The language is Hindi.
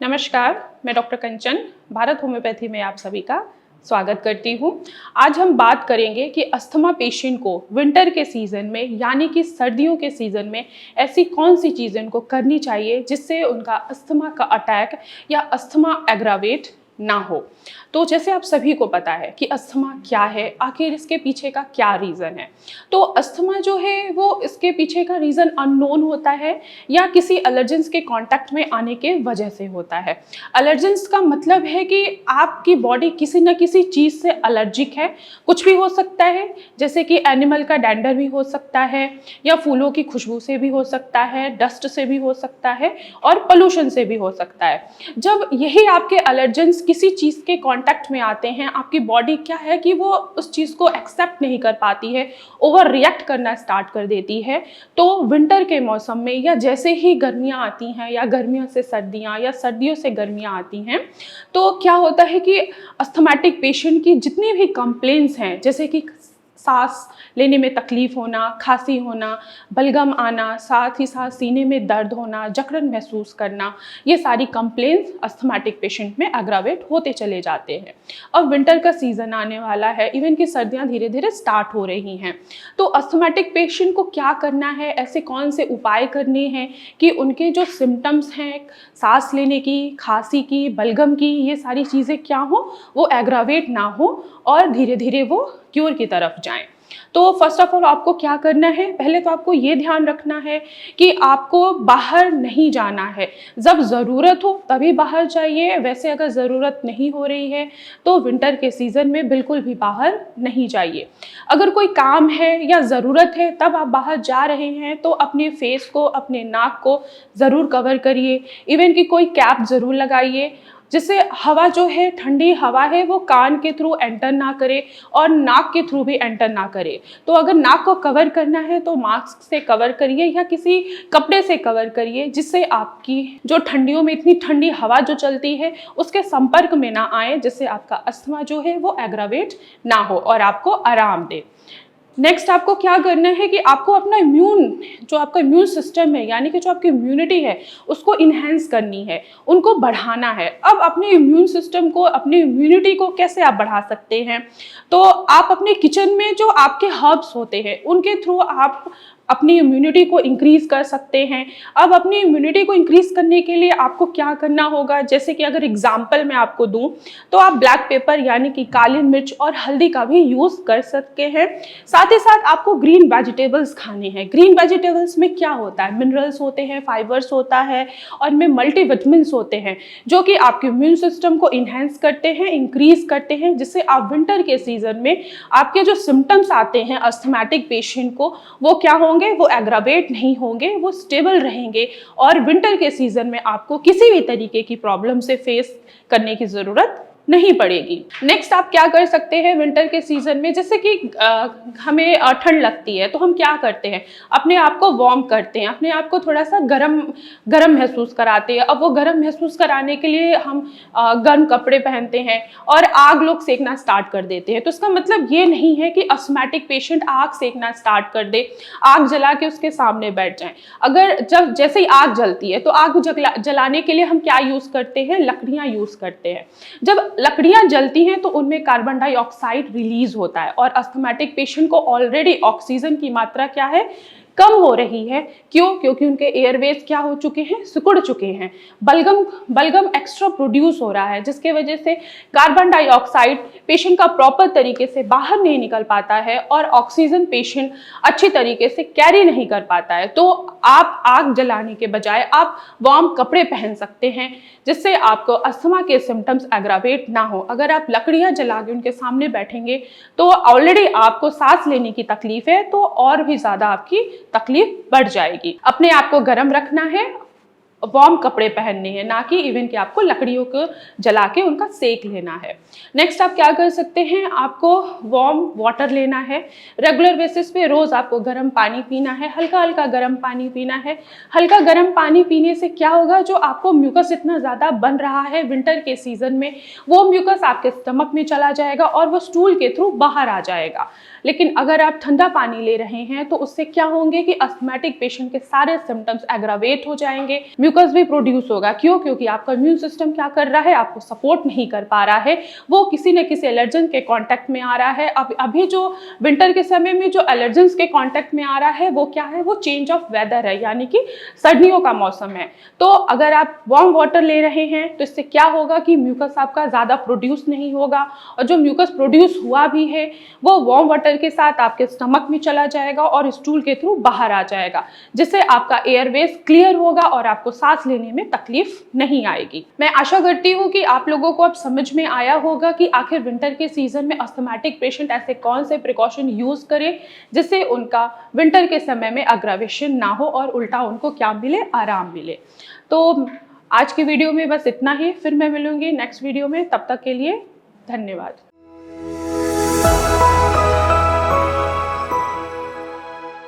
नमस्कार, मैं डॉक्टर कंचन भारत होम्योपैथी में आप सभी का स्वागत करती हूँ। आज हम बात करेंगे कि अस्थमा पेशेंट को विंटर के सीज़न में यानी कि सर्दियों के सीज़न में ऐसी कौन सी चीज़ें उनको करनी चाहिए जिससे उनका अस्थमा का अटैक या अस्थमा एग्रावेट ना हो। तो जैसे आप सभी को पता है कि अस्थमा क्या है, आखिर इसके पीछे का क्या रीज़न है। तो अस्थमा जो है वो इसके पीछे का रीज़न अननोन होता है या किसी एलर्जेंस के कांटेक्ट में आने के वजह से होता है। एलर्जेंस का मतलब है कि आपकी बॉडी किसी न किसी चीज़ से एलर्जिक है। कुछ भी हो सकता है, जैसे कि एनिमल का डैंडर भी हो सकता है या फूलों की खुशबू से भी हो सकता है, डस्ट से भी हो सकता है और पोल्यूशन से भी हो सकता है। जब यही आपके एलर्जेंस किसी चीज़ के कांटेक्ट में आते हैं, आपकी बॉडी क्या है कि वो उस चीज़ को एक्सेप्ट नहीं कर पाती है, ओवर रिएक्ट करना स्टार्ट कर देती है। तो विंटर के मौसम में या जैसे ही गर्मियाँ आती हैं या गर्मियों से सर्दियाँ या सर्दियों से गर्मियाँ आती हैं, तो क्या होता है कि अस्थमैटिक पेशेंट की जितनी भी कंप्लेंट्स हैं, जैसे कि सांस लेने में तकलीफ होना, खांसी होना, बलगम आना, साथ ही साथ सीने में दर्द होना, जकड़न महसूस करना, ये सारी कंप्लेंट्स अस्थमैटिक पेशेंट में एग्रावेट होते चले जाते हैं। अब विंटर का सीज़न आने वाला है, इवन कि सर्दियाँ धीरे धीरे स्टार्ट हो रही हैं। तो अस्थमैटिक पेशेंट को क्या करना है, ऐसे कौन से उपाय करने हैं कि उनके जो सिम्टम्स हैं सांस लेने की, खांसी की, बलगम की, ये सारी चीज़ें क्या हो, वो एग्रावेट ना हो और धीरे धीरे वो क्योर की तरफ जाएं। तो फर्स्ट ऑफ ऑल आपको क्या करना है, पहले तो आपको ये ध्यान रखना है कि आपको बाहर नहीं जाना है। जब ज़रूरत हो तभी बाहर जाइए, वैसे अगर ज़रूरत नहीं हो रही है तो विंटर के सीज़न में बिल्कुल भी बाहर नहीं जाइए। अगर कोई काम है या ज़रूरत है तब आप बाहर जा रहे हैं तो अपने फेस को, अपने नाक को ज़रूर कवर करिए। इवन कि कोई कैप ज़रूर लगाइए जिससे हवा जो है, ठंडी हवा है, वो कान के थ्रू एंटर ना करे और नाक के थ्रू भी एंटर ना करे। तो अगर नाक को कवर करना है तो मास्क से कवर करिए या किसी कपड़े से कवर करिए जिससे आपकी जो ठंडियों में इतनी ठंडी हवा जो चलती है उसके संपर्क में ना आए, जिससे आपका अस्थमा जो है वो एग्रावेट ना हो और आपको आराम दे। नेक्स्ट आपको क्या करना है कि आपको अपना जो आपका इम्यून सिस्टम है यानी कि जो आपकी इम्यूनिटी है उसको इन्हेंस करनी है, उनको बढ़ाना है। अब अपने इम्यून सिस्टम को, अपनी इम्यूनिटी को कैसे आप बढ़ा सकते हैं, तो आप अपने किचन में जो आपके हर्ब्स होते हैं उनके थ्रू आप अपनी इम्यूनिटी को इंक्रीज़ कर सकते हैं। अब अपनी इम्यूनिटी को इंक्रीज़ करने के लिए आपको क्या करना होगा, जैसे कि अगर एग्जाम्पल मैं आपको दूं तो आप ब्लैक पेपर यानी कि काली मिर्च और हल्दी का भी यूज़ कर सकते हैं। साथ ही साथ आपको ग्रीन वेजिटेबल्स खाने हैं। ग्रीन वेजिटेबल्स में क्या होता है, मिनरल्स होते हैं, फाइबर्स होता है और इनमें मल्टीविटामिन्स होते हैं जो कि आपके इम्यून सिस्टम को इन्हेंस करते हैं, इंक्रीज़ करते हैं, जिससे आप विंटर के सीज़न में आपके जो सिम्टम्स आते हैं अस्थमैटिक पेशेंट को, वो क्या होंगे, वो एग्रावेट नहीं होंगे, वो स्टेबल रहेंगे और विंटर के सीजन में आपको किसी भी तरीके की प्रॉब्लम से फेस करने की जरूरत नहीं पड़ेगी। नेक्स्ट आप क्या कर सकते हैं विंटर के सीजन में, जैसे कि हमें ठंड लगती है तो हम क्या करते हैं, अपने आप को वार्म करते हैं, अपने आप को थोड़ा सा गर्म महसूस कराते हैं। अब वो गर्म महसूस कराने के लिए हम गर्म कपड़े पहनते हैं और आग लोग सेकना स्टार्ट कर देते हैं। तो इसका मतलब ये नहीं है कि अस्थमैटिक पेशेंट आग सेकना स्टार्ट कर दे, आग जला के उसके सामने बैठ जाएं। अगर जैसे ही आग जलती है तो आग जलाने के लिए हम क्या यूज करते हैं, लकड़ियां यूज करते हैं। जब लकड़ियां जलती हैं तो उनमें कार्बन डाइऑक्साइड रिलीज होता है और अस्थमैटिक पेशेंट को ऑलरेडी ऑक्सीजन की मात्रा क्या है, कम हो रही है। क्यों? क्योंकि उनके एयरवेज क्या हो चुके हैं, सिकुड़ चुके हैं। बलगम एक्स्ट्रा प्रोड्यूस हो रहा है जिसके वजह से कार्बन डाइऑक्साइड पेशेंट का प्रॉपर तरीके से बाहर नहीं निकल पाता है और ऑक्सीजन पेशेंट अच्छी तरीके से कैरी नहीं कर पाता है। तो आप आग जलाने के बजाय आप वार्म कपड़े पहन सकते हैं जिससे आपको अस्थमा के सिम्टम्स एग्रावेट ना हो। अगर आप लकड़ियां जला के उनके सामने बैठेंगे तो ऑलरेडी आपको सांस लेने की तकलीफ है तो और भी ज्यादा आपकी तकलीफ बढ़ जाएगी। अपने आप को गर्म रखना है, वार्म कपड़े पहनने हैं, ना कि इवन कि आपको लकड़ियों को जला के उनका सेक लेना है। नेक्स्ट आप क्या कर सकते हैं, आपको वार्म वाटर लेना है। रेगुलर बेसिस पे रोज आपको गर्म पानी पीना है, हल्का हल्का गर्म पानी पीना है। हल्का गर्म पानी पीने से क्या होगा, जो आपको म्यूकस इतना ज़्यादा बन रहा है विंटर के सीजन में, वो म्यूकस आपके स्टमक में चला जाएगा और वो स्टूल के थ्रू बाहर आ जाएगा। लेकिन अगर आप ठंडा पानी ले रहे हैं तो उससे क्या होंगे कि अस्थमैटिक पेशेंट के सारे सिम्टम्स एग्रावेट हो जाएंगे, म्यूकस भी प्रोड्यूस होगा। क्यों? क्योंकि आपका इम्यून सिस्टम क्या कर रहा है, आपको सपोर्ट नहीं कर पा रहा है, वो किसी न किसी एलर्जन के कांटेक्ट में आ रहा है। अब अभी जो विंटर के समय में जो एलर्जेंस के कांटेक्ट में आ रहा है वो क्या है, वो चेंज ऑफ वेदर है, यानी कि सर्दियों का मौसम है। तो अगर आप वार्म वाटर ले रहे हैं तो इससे क्या होगा कि म्यूकस आपका ज़्यादा प्रोड्यूस नहीं होगा, और जो म्यूकस प्रोड्यूस हुआ भी है वो वार्म वाटर के साथ आपके स्टमक में चला जाएगा और स्टूल के थ्रू बाहर आ जाएगा, जिससे आपका एयरवेज क्लियर होगा और आपको सांस लेने में तकलीफ नहीं आएगी। मैं आशा करती हूँ कि आप लोगों को अब समझ में आया होगा कि आखिर विंटर के सीजन में अस्थमैटिक पेशेंट ऐसे कौन से प्रिकॉशन यूज करें जिससे उनका विंटर के समय में अग्रावेशन ना हो और उल्टा उनको क्या मिले, आराम मिले। तो आज की वीडियो में बस इतना ही, फिर मैं मिलूंगी नेक्स्ट वीडियो में। तब तक के लिए धन्यवाद।